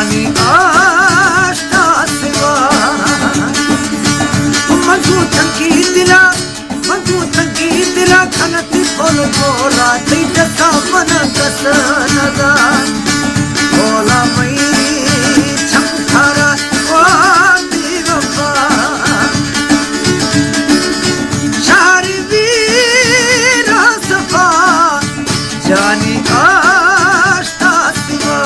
जानी आशा सिवा मगू तंगी दिला खनती बोल बोला तेज सावन कसनदा बोला मई छमथारा वादी रब्बा शारी वीरा सफा जानी आशा सिवा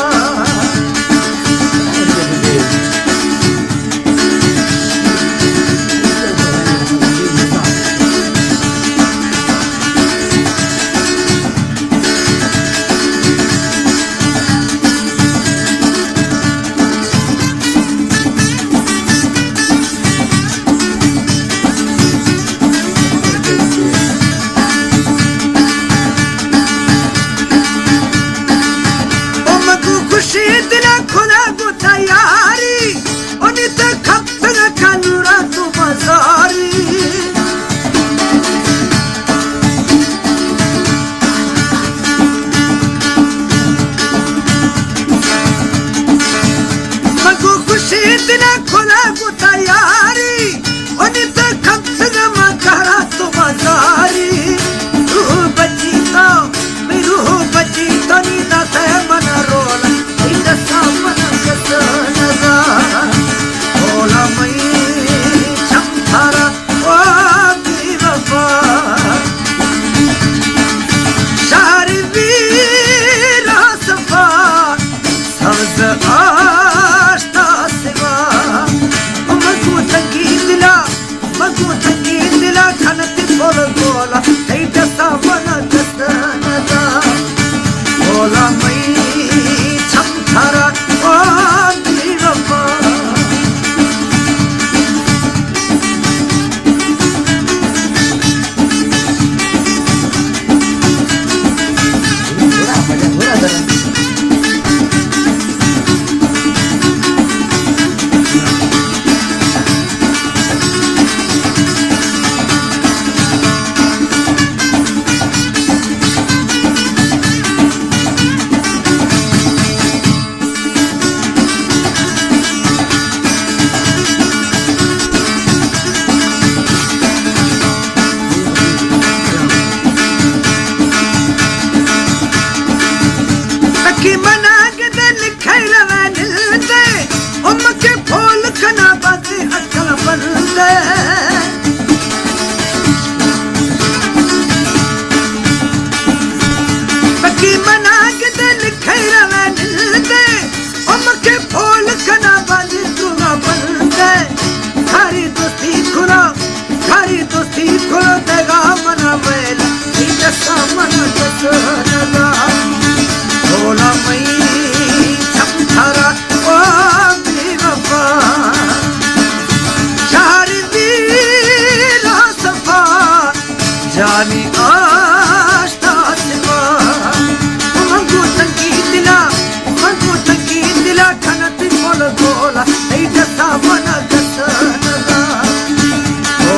जानी आशा सिवा मगू तंगी दिला खनती बोल बोला तेज सावन कसनदा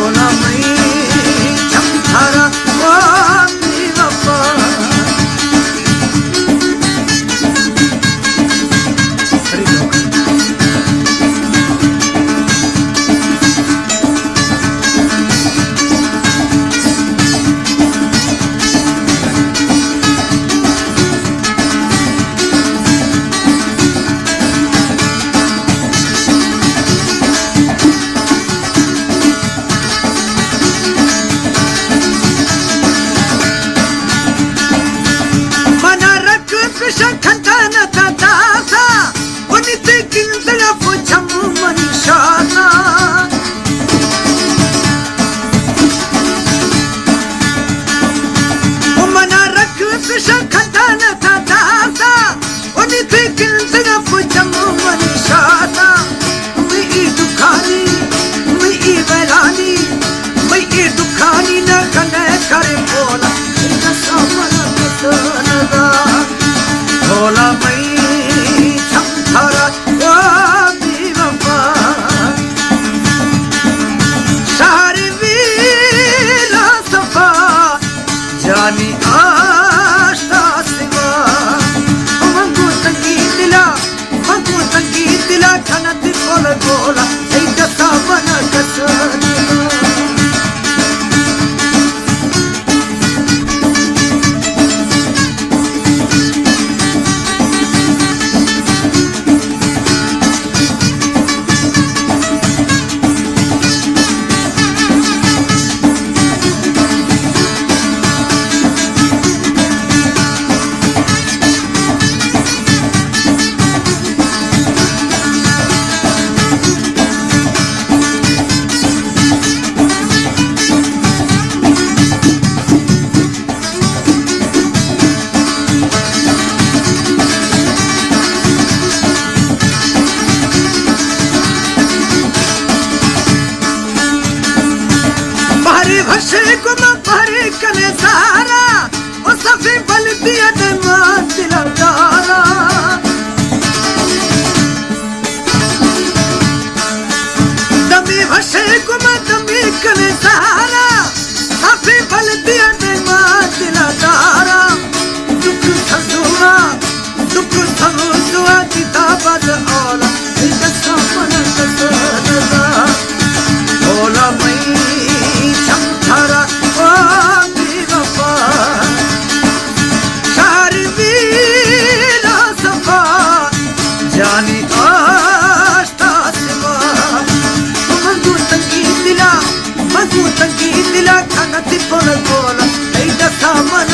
बोला मई छमथारा वादी रब्बा भोला मई छमथारा वादी रब्बा सरदारा दमी भशे गुमा दमी कने सहारा साफी बल दिया ने मां दिला तारा दुख संजुआ किताबत ओला दसामन कसरदा ओला मई चमथरा ओ बेवफा शारवीरा सफा जानी आस्था सिवा मगु तंगी दिला खाना तिपोल गोला दसामन